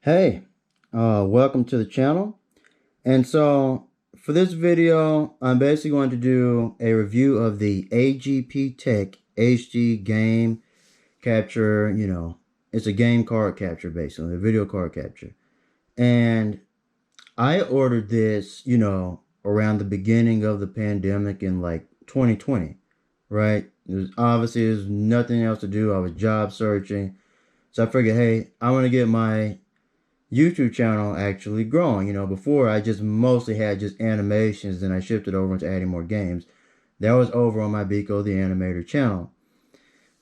Hey, welcome to the channel. And so for this video, I'm basically going to do a review of the AGPTek HD game capture. It's a game card capture, basically, a video card capture. And I ordered this, around the beginning of the pandemic in like 2020, right? There's nothing else to do. I was job searching. So I figured, hey, I want to get my YouTube channel actually growing. Before I just mostly had just animations, then I shifted over into adding more games. That was over on my Biko the Animator channel.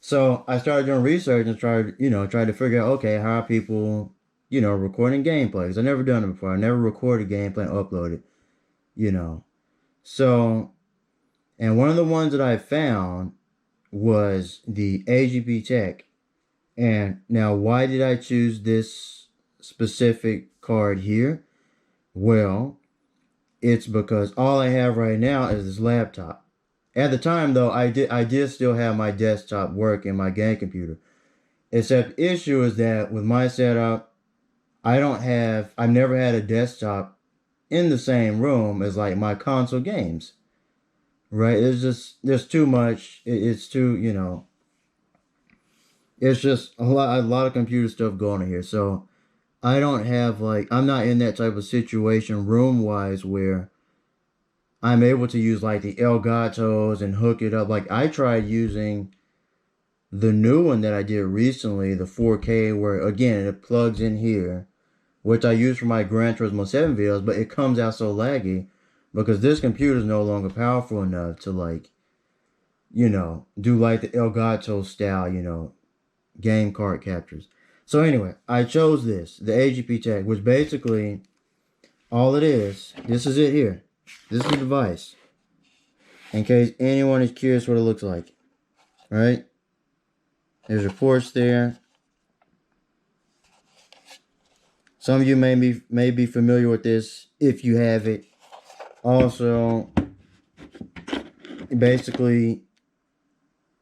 So I started doing research and tried to figure out, okay, how are people, recording gameplay? Because I've never done it before. I never recorded gameplay and uploaded, So, and one of the ones that I found was the AGPTek. And now, why did I choose this specific card here? Well, it's because all I have right now is this laptop. At the time though, I did still have my desktop working, my game computer. Except the issue is that with my setup, I've never had a desktop in the same room as like my console games. Right? There's too much. It's too, it's just a lot of computer stuff going on here. So I don't have I'm not in that type of situation room-wise where I'm able to use like the Elgatos and hook it up. Like I tried using the new one that I did recently, the 4K, where again, it plugs in here, which I use for my Gran Turismo 7 videos, but it comes out so laggy because this computer is no longer powerful enough to do like the Elgato style, game card captures. So anyway, I chose this, the AGPTek, which basically, all it is, this is it here. This is the device. In case anyone is curious what it looks like. Alright? There's reports there. Some of you may be familiar with this if you have it. Also, basically,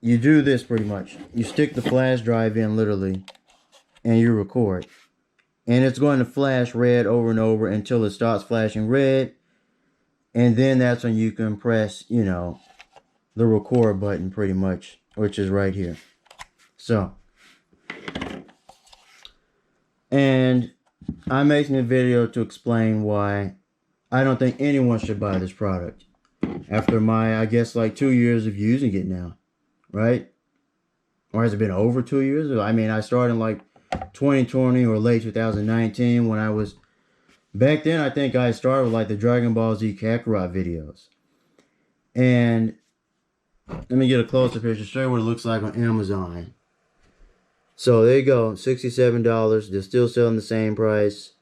you do this pretty much. You stick the flash drive in literally, and you record. And it's going to flash red over and over until it starts flashing red. And then that's when you can press, the record button pretty much, which is right here. So, and I'm making a video to explain why I don't think anyone should buy this product. After my, I guess, 2 years of using it now. Right? Or has it been over 2 years? I mean, I started in 2020 or late 2019 when I was, back then I think I started with the Dragon Ball Z Kakarot videos. And let me get a closer picture, show you what it looks like on Amazon. So there you go, $67. They're still selling the same price.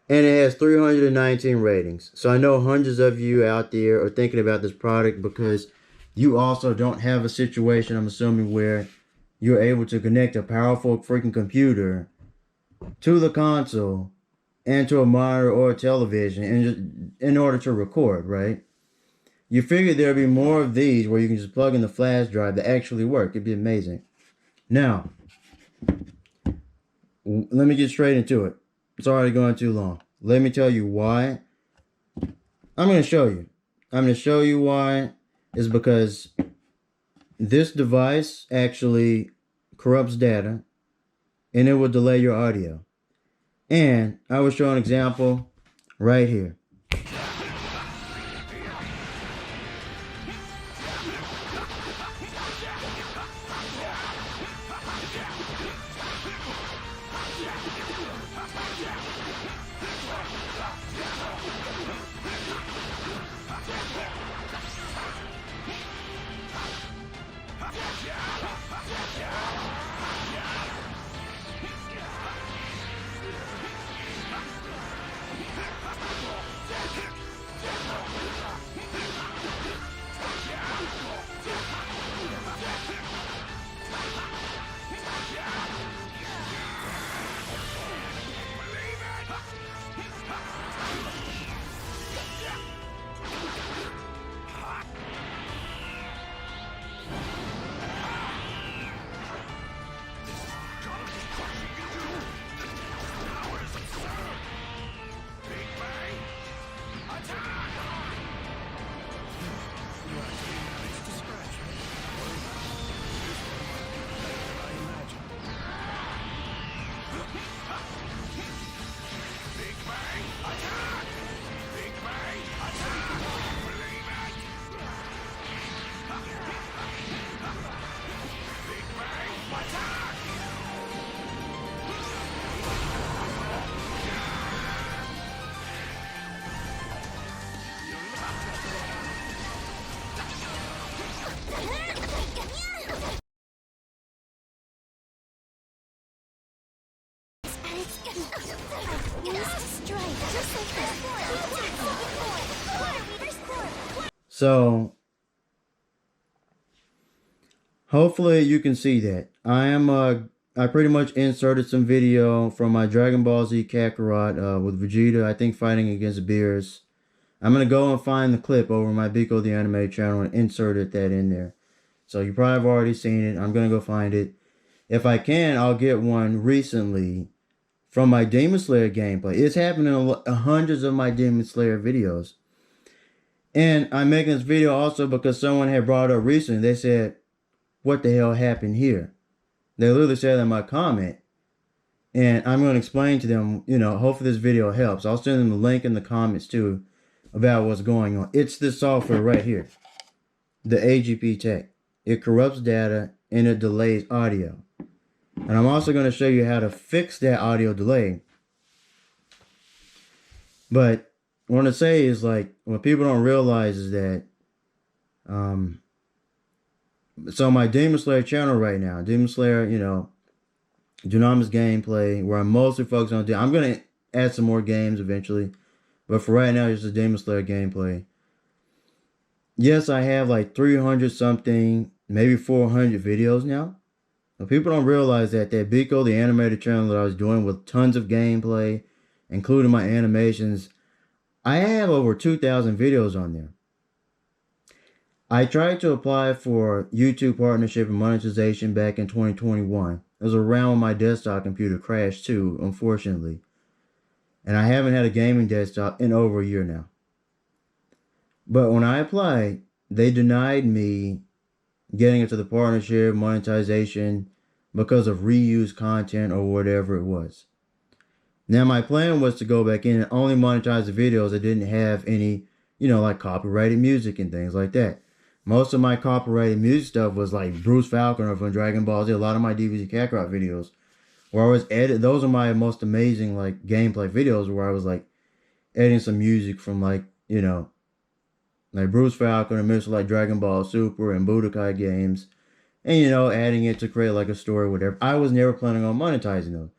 And it has 319 ratings. So I know hundreds of you out there are thinking about this product because you also don't have a situation, I'm assuming, where you're able to connect a powerful freaking computer to the console and to a monitor or a television in order to record, right? You figure there'll be more of these where you can just plug in the flash drive that actually work. It'd be amazing. Now, let me get straight into it. It's already going too long. Let me tell you why. I'm going to show you. I'm going to show you why. Is because this device actually corrupts data and it will delay your audio. And I will show an example right here. So hopefully you can see that. I pretty much inserted some video from my Dragon Ball Z Kakarot with Vegeta, I think, fighting against Beerus. I'm going to go and find the clip over my Biko the Anime channel and inserted that in there. So you probably have already seen it. I'm going to go find it. If I can, I'll get one recently from my Demon Slayer gameplay. It's happened in hundreds of my Demon Slayer videos. And I'm making this video also because someone had brought it up recently. They said, what the hell happened here? They literally said in my comment. And I'm going to explain to them, hopefully this video helps. I'll send them a link in the comments too about what's going on. It's this software right here. The AGPTek. It corrupts data and it delays audio. And I'm also going to show you how to fix that audio delay. But what I want to say is, like, what people don't realize is that, so my Demon Slayer channel right now, Demon Slayer, Dunamis Gameplay, where I'm mostly focused on, I'm going to add some more games eventually. But for right now, it's just Demon Slayer gameplay. Yes, I have like 300 something, maybe 400 videos now. But people don't realize that Biko, the animator channel that I was doing with tons of gameplay, including my animations, I have over 2,000 videos on there. I tried to apply for YouTube partnership and monetization back in 2021. It was around when my desktop computer crashed too, unfortunately. And I haven't had a gaming desktop in over a year now. But when I applied, they denied me getting into the partnership, monetization, because of reused content or whatever it was. Now my plan was to go back in and only monetize the videos that didn't have any, like copyrighted music and things like that. Most of my copyrighted music stuff was like Bruce Falconer from Dragon Ball Z. A lot of my DBZ Kakarot videos where I was those are my most amazing like gameplay videos where I was like editing some music from like, like Bruce Falconer, mixed like Dragon Ball Super and Budokai games. And, adding it to create like a story or whatever. I was never planning on monetizing those.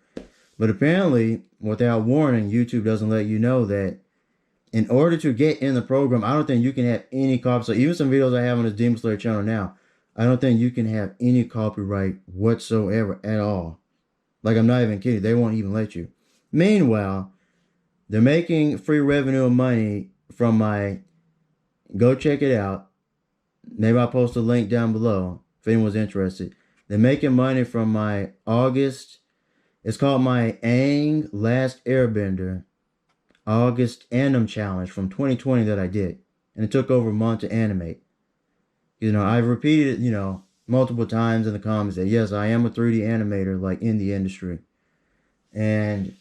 But apparently, without warning, YouTube doesn't let you know that in order to get in the program, I don't think you can have any copy. So even some videos I have on this Demon Slayer channel now, I don't think you can have any copyright whatsoever at all. Like, I'm not even kidding. They won't even let you. Meanwhile, they're making free revenue and money from my... Go check it out. Maybe I'll post a link down below if anyone's interested. They're making money from my August... It's called my Aang Last Airbender August Anim Challenge from 2020 that I did. And it took over a month to animate. I've repeated it, multiple times in the comments that yes, I am a 3D animator, like in the industry. And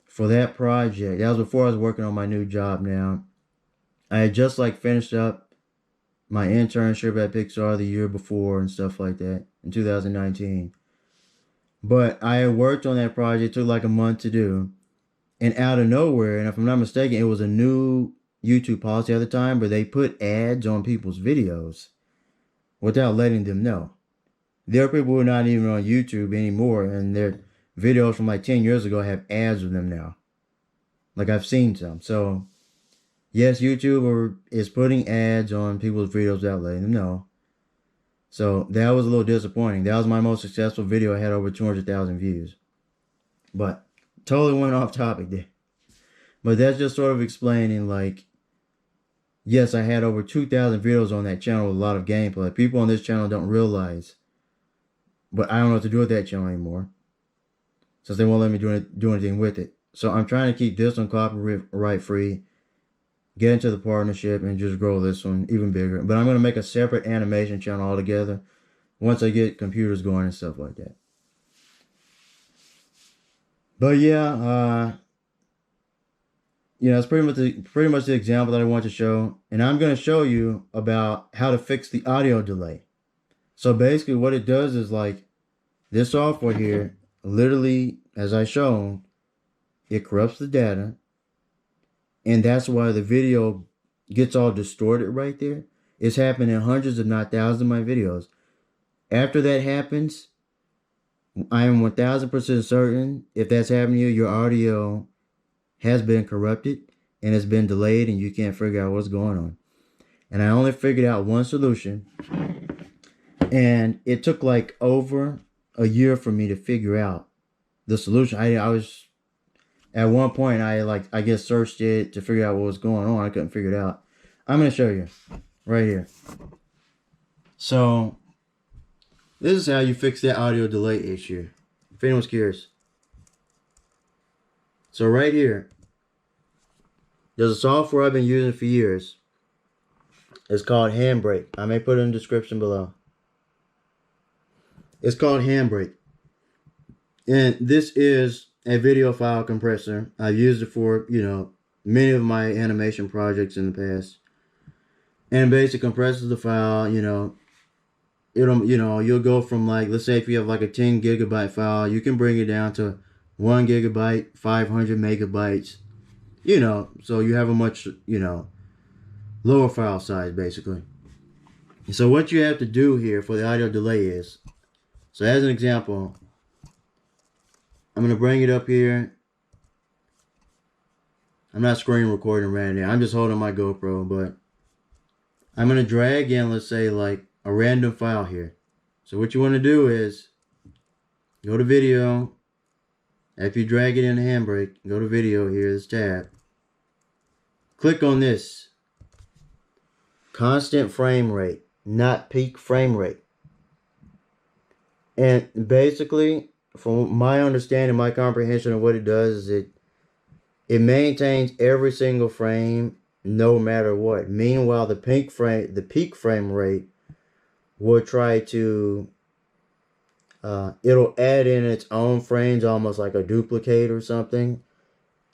for that project, that was before I was working on my new job now. I had just like finished up my internship at Pixar the year before and stuff like that in 2019. But I had worked on that project, it took like a month to do. And out of nowhere, and if I'm not mistaken, it was a new YouTube policy at the time, but they put ads on people's videos without letting them know. There are people who are not even on YouTube anymore, and their videos from like 10 years ago have ads with them now. Like, I've seen some. So, yes, YouTube is putting ads on people's videos without letting them know. So, that was a little disappointing. That was my most successful video. I had over 200,000 views. But, totally went off topic there. But that's just sort of explaining, like, yes, I had over 2,000 videos on that channel with a lot of gameplay. People on this channel don't realize. But I don't know what to do with that channel anymore, since they won't let me do anything with it. So I'm trying to keep this one copyright free, get into the partnership, and just grow this one even bigger. But I'm going to make a separate animation channel altogether once I get computers going and stuff like that. But yeah, it's pretty much the example that I want to show. And I'm going to show you about how to fix the audio delay. So basically what it does is, like, this software here, literally, as I shown, it corrupts the data. And that's why the video gets all distorted right there. It's happened in hundreds, if not thousands, of my videos. After that happens, I am 1000% certain if that's happening to you, your audio has been corrupted and it's been delayed and you can't figure out what's going on. And I only figured out one solution, and it took like over a year for me to figure out the solution. I was at one point I guess searched it to figure out what was going on. I couldn't figure it out. I'm gonna show you right here. So this is how you fix that audio delay issue, if anyone's curious. So right here, there's a software I've been using for years. It's called Handbrake. I may put it in the description below. It's called Handbrake. And this is a video file compressor. I've used it for, many of my animation projects in the past. And basically compresses the file, you'll go from like, let's say if you have like a 10 gigabyte file, you can bring it down to 1 gigabyte, 500 megabytes, so you have a much, lower file size basically. So what you have to do here for the audio delay is, so as an example, I'm going to bring it up here. I'm not screen recording right now. I'm just holding my GoPro, but I'm going to drag in, let's say like a random file here. So what you want to do is go to video. After you drag it in the Handbrake, go to video here, this tab. Click on this. Constant frame rate, not peak frame rate. And basically, from my understanding, my comprehension of what it does is it maintains every single frame no matter what. Meanwhile, the peak frame rate will try to it'll add in its own frames, almost like a duplicate or something.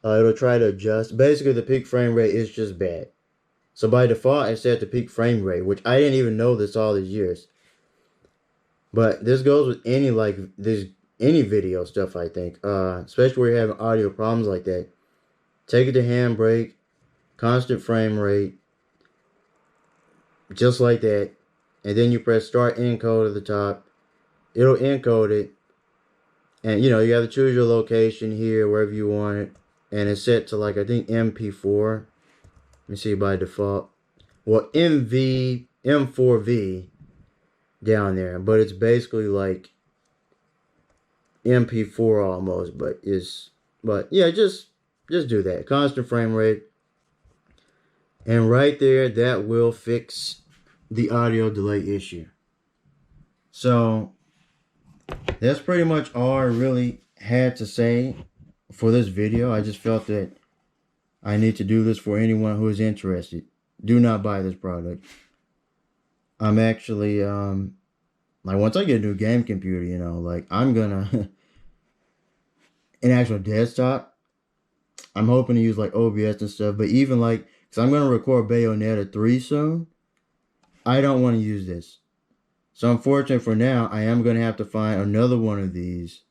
It'll try to adjust. Basically, the peak frame rate is just bad. So by default, it's set to peak frame rate, which I didn't even know this all these years. But this goes with any video stuff, I think. Especially where you're having audio problems like that. Take it to Handbrake, constant frame rate, just like that. And then you press start encode at the top. It'll encode it. And you have to choose your location here, wherever you want it. And it's set to like, I think MP4. Let me see by default. Well, M4V down there. But it's basically like MP4 almost. But yeah, just do that. Constant frame rate. And right there, that will fix the audio delay issue. So that's pretty much all I really had to say for this video. I just felt that I need to do this for anyone who is interested. Do not buy this product. I'm actually like, once I get a new game computer, like I'm gonna an actual desktop, I'm hoping to use like OBS and stuff. But even like, because I'm gonna record Bayonetta 3 soon, I don't want to use this. So unfortunately for now, I am going to have to find another one of these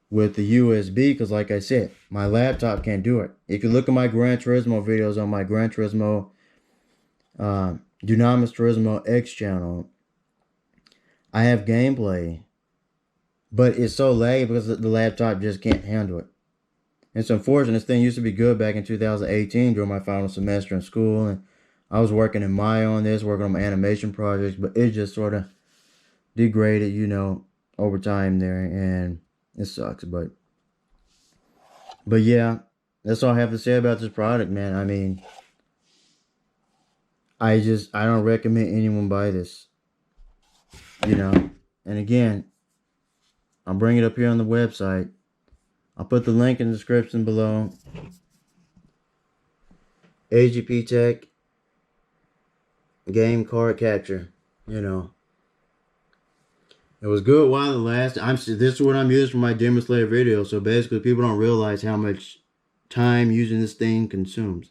with the USB, because like I said, my laptop can't do it. If you look at my Gran Turismo videos on my Gran Turismo, Dunamis Turismo X channel, I have gameplay, but it's so laggy because the laptop just can't handle it. It's unfortunate. This thing used to be good back in 2018 during my final semester in school, and I was working in Maya on this, working on my animation projects, but it just sort of degraded, over time there, and it sucks. But yeah, that's all I have to say about this product, man. I mean, I don't recommend anyone buy this, And again, I'll bring it up here on the website. I'll put the link in the description below. AGPTek game card capture, It was good while it lasted. This is what I'm using for my Demon Slayer video. So basically, people don't realize how much time using this thing consumes.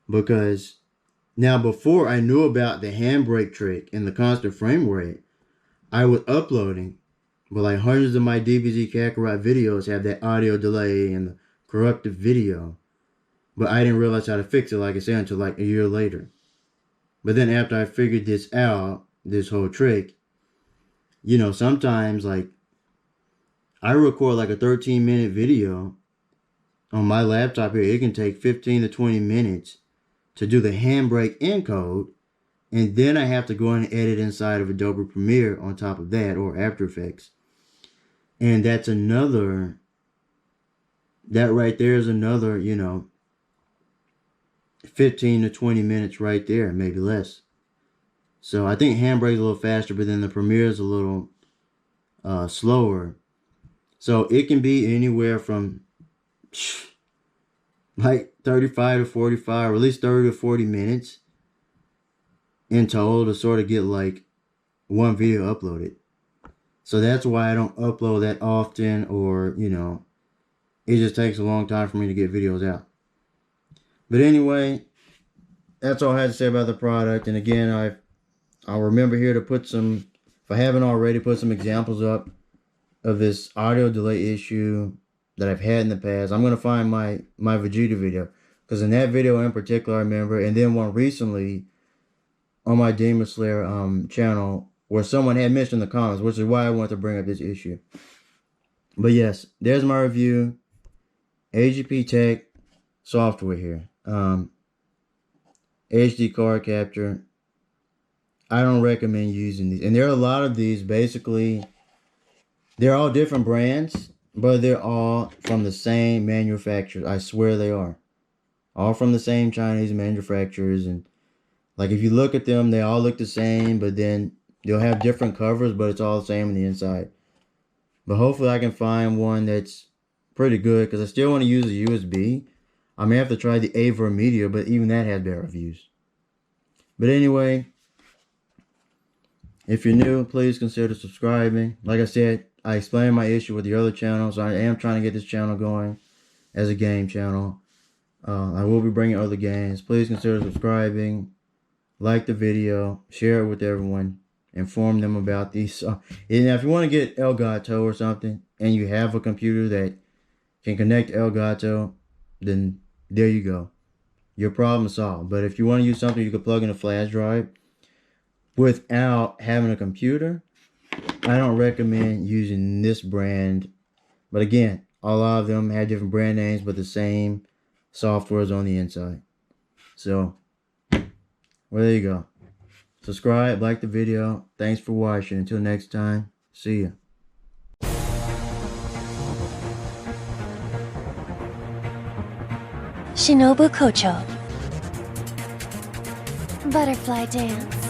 Because now, before I knew about the handbrake trick and the constant frame rate, I was uploading, but like hundreds of my DBZ Kakarot videos have that audio delay and the corrupted video. But I didn't realize how to fix it, like I said, until like a year later. But then after I figured this out, this whole trick, sometimes like I record like a 13-minute video on my laptop here, it can take 15 to 20 minutes to do the handbrake encode, and then I have to go and edit inside of Adobe Premiere on top of that, or After Effects. And that's another, that right there is another, 15 to 20 minutes right there, maybe less. So I think handbrake's a little faster, but then the Premiere is a little slower. So it can be anywhere from like 35 to 45, or at least 30 to 40 minutes in total to sort of get like one video uploaded. So that's why I don't upload that often, or, it just takes a long time for me to get videos out. But anyway, that's all I had to say about the product. And again, I'll remember here to put some, if I haven't already, put some examples up of this audio delay issue that I've had in the past. I'm going to find my Vegeta video, because in that video in particular, I remember, and then one recently on my Demon Slayer channel, where someone had mentioned in the comments, which is why I wanted to bring up this issue. But yes, there's my review. AGPTek software here. HD card capture. I don't recommend using these. And there are a lot of these, basically, they're all different brands, but they're all from the same manufacturer. I swear they are. All from the same Chinese manufacturers. And like, if you look at them, they all look the same, but then they'll have different covers, but it's all the same on the inside. But hopefully I can find one that's pretty good, because I still want to use a USB. I may have to try the Ava Media, but even that has bad reviews. But anyway, if you're new, please consider subscribing. Like I said, I explained my issue with the other channels. I am trying to get this channel going as a game channel. I will be bringing other games. Please consider subscribing. Like the video. Share it with everyone. Inform them about these. And if you want to get Elgato or something, and you have a computer that can connect Elgato, then there you go. Your problem solved. But if you want to use something you can plug in a flash drive without having a computer, I don't recommend using this brand. But again, a lot of them have different brand names, but the same software is on the inside. So, well, there you go. Subscribe, like the video. Thanks for watching. Until next time, see ya. Shinobu Kocho. Butterfly dance.